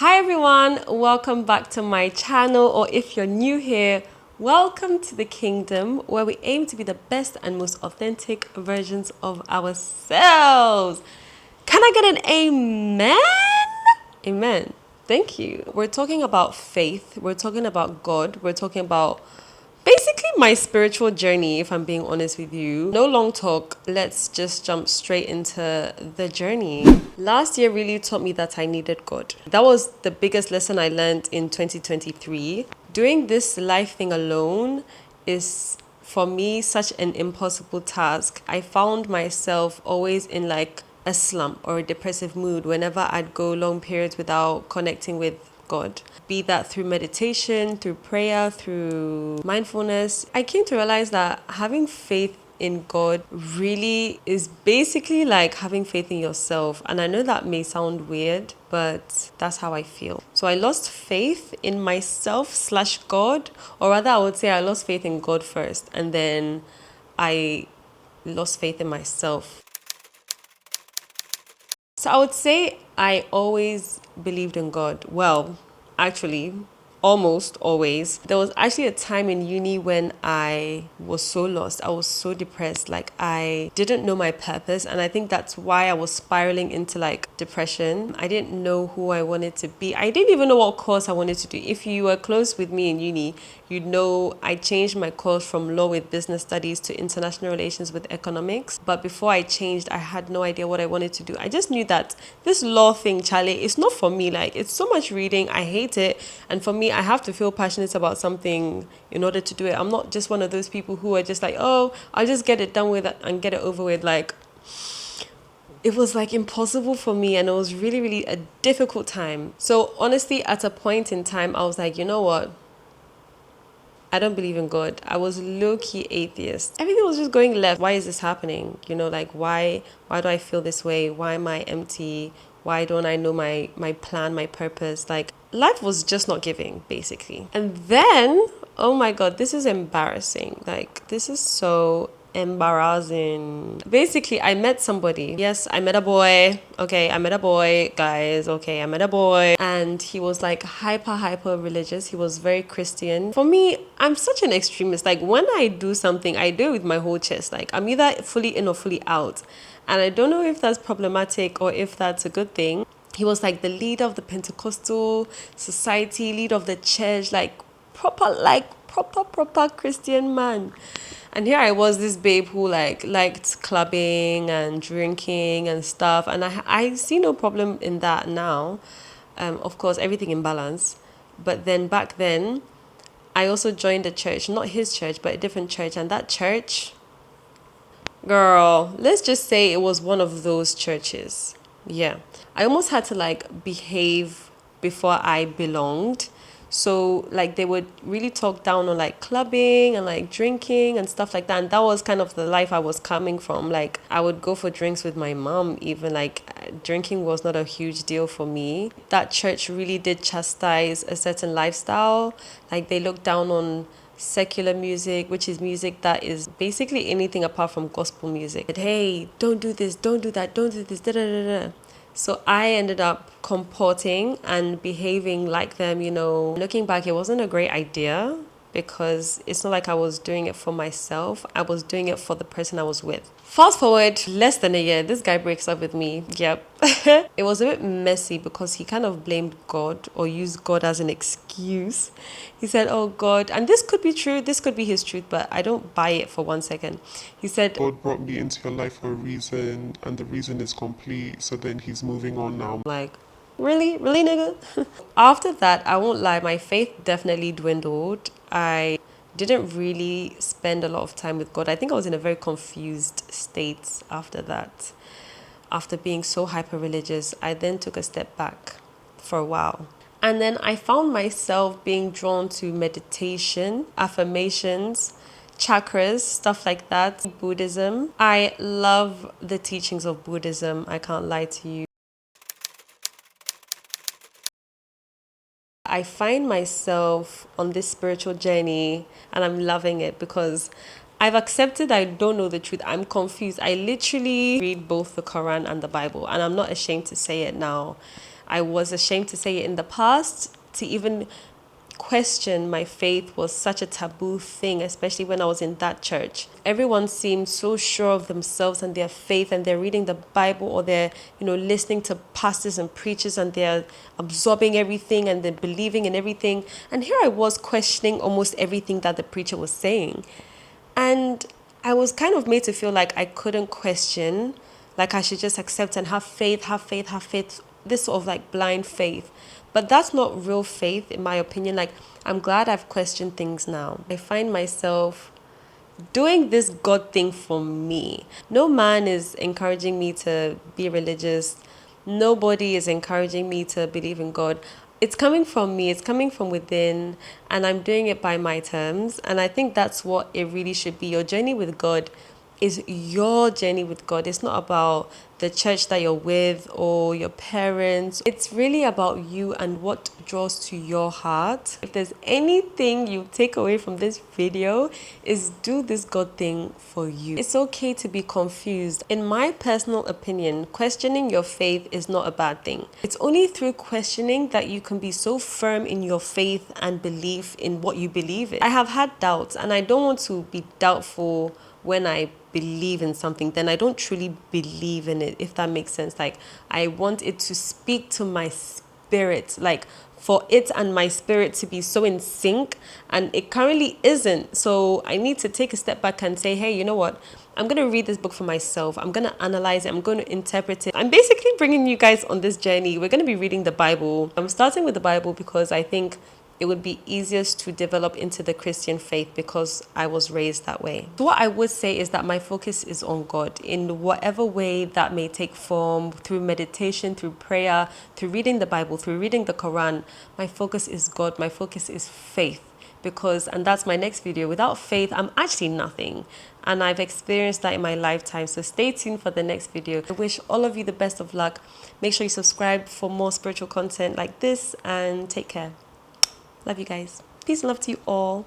Hi everyone, welcome back to my channel, or if you're new here, welcome to the kingdom where we aim to be the best and most authentic versions of ourselves. Can I get an amen? Amen. Thank you. We're talking about faith, we're talking about God, we're talking about basically my spiritual journey, if I'm being honest with you. No long talk, let's just jump straight into the journey. Last year really taught me that I needed God. That was the biggest lesson I learned in 2023. Doing this life thing alone is for me such an impossible task. I found myself always in like a slump or a depressive mood whenever I'd go long periods without connecting with God. Be that through meditation, through prayer, through mindfulness. I came to realize that having faith in God really is basically like having faith in yourself. And I know that may sound weird, but that's how I feel. So I lost faith in myself slash God, or rather I would say I lost faith in God first, and then I lost faith in myself. So I would say I always believed in God. Well, actually, almost always. There was actually a time in uni when I was so lost. I was so depressed. Like I didn't know my purpose. And I think that's why I was spiraling into like depression. I didn't know who I wanted to be. I didn't even know what course I wanted to do. If you were close with me in uni, you'd know I changed my course from law with business studies to international relations with economics. But before I changed, I had no idea what I wanted to do. I just knew that this law thing, Charlie, it's not for me. Like it's so much reading. I hate it. And for me, I have to feel passionate about something in order to do it. I'm not just one of those people who are just like, oh, I'll just get it done with and get it over with. Like it was like impossible for me, and it was really, really a difficult time. So honestly, at a point in time, I was like, you know what? I don't believe in God. I was low-key atheist. Everything was just going left. Why is this happening? You know, like why do I feel this way? Why am I empty? Why don't I know my plan, my purpose? Like life was just not giving, basically. And then, oh my God, this is embarrassing. Like this is so embarrassing. Basically, I met somebody. Yes, I met a boy. Okay, I met a boy, guys. Okay, I met a boy. And he was like hyper religious. He was very Christian. For me, I'm such an extremist. Like when I do something, I do it with my whole chest. Like I'm either fully in or fully out. And I don't know if that's problematic or if that's a good thing. He was like the leader of the Pentecostal society, leader of the church, proper Christian man. And here I was, this babe who like liked clubbing and drinking and stuff, and I see no problem in that now. Of course, everything in balance. But then back then, I also joined a church, not his church, but a different church, and that church, girl, let's just say it was one of those churches. Yeah, I almost had to like behave before I belonged. So like they would really talk down on like clubbing and like drinking and stuff like that. And that was kind of the life I was coming from. Like I would go for drinks with my mom, even like drinking was not a huge deal for me. That church really did chastise a certain lifestyle. Like they looked down on secular music, which is music that is basically anything apart from gospel music. But hey, don't do this, don't do that, don't do this, da da da da. So I ended up comporting and behaving like them, you know. Looking back, it wasn't a great idea because it's not like I was doing it for myself. I was doing it for the person I was with. Fast forward less than a year, this guy breaks up with me. Yep. It was a bit messy because he kind of blamed God or used God as an excuse. He said, oh God, and this could be true, this could be his truth, but I don't buy it for 1 second. He said, God brought me into your life for a reason, and the reason is complete, so then he's moving on now. like, really, nigga? After that, I won't lie, my faith definitely dwindled. I didn't really spend a lot of time with God. I think I was in a very confused state after that. After being so hyper religious, I then took a step back for a while. And then I found myself being drawn to meditation, affirmations, chakras, stuff like that, Buddhism. I love the teachings of Buddhism, I can't lie to you. I find myself on this spiritual journey and I'm loving it because I've accepted I don't know the truth. I'm confused. I literally read both the Quran and the Bible, and I'm not ashamed to say it now. I was ashamed to say it in the past. To even question my faith was such a taboo thing, especially when I was in that church. Everyone seemed so sure of themselves and their faith, and they're reading the Bible, or they're, listening to pastors and preachers, and they're absorbing everything and they're believing in everything. And here I was questioning almost everything that the preacher was saying. And I was kind of made to feel like I couldn't question, like I should just accept and have faith, have faith, have faith, this sort of like blind faith. But that's not real faith, in my opinion. Like, I'm glad I've questioned things now. I find myself doing this God thing for me. No man is encouraging me to be religious. Nobody is encouraging me to believe in God. It's coming from me, it's coming from within, and I'm doing it by my terms. And I think that's what it really should be. Your journey with God is your journey with God. It's not about the church that you're with or your parents. It's really about you and what draws to your heart. If there's anything you take away from this video, is do this God thing for you. It's okay to be confused. In my personal opinion, questioning your faith is not a bad thing. It's only through questioning that you can be so firm in your faith and belief in what you believe in. I have had doubts, and I don't want to be doubtful when I believe in something. Then I don't truly believe in it, if that makes sense. Like, I want it to speak to my spirit, like for it and my spirit to be so in sync, and it currently isn't. So I need to take a step back and say, hey, you know what? I'm going to read this book for myself. I'm going to analyze it. I'm going to interpret it. I'm basically bringing you guys on this journey. We're going to be reading the Bible. I'm starting with the Bible because I think it would be easiest to develop into the Christian faith because I was raised that way. So what I would say is that my focus is on God in whatever way that may take form, through meditation, through prayer, through reading the Bible, through reading the Quran. My focus is God. My focus is faith. And that's my next video. Without faith, I'm actually nothing. And I've experienced that in my lifetime. So stay tuned for the next video. I wish all of you the best of luck. Make sure you subscribe for more spiritual content like this, and take care. Love you guys. Peace and love to you all.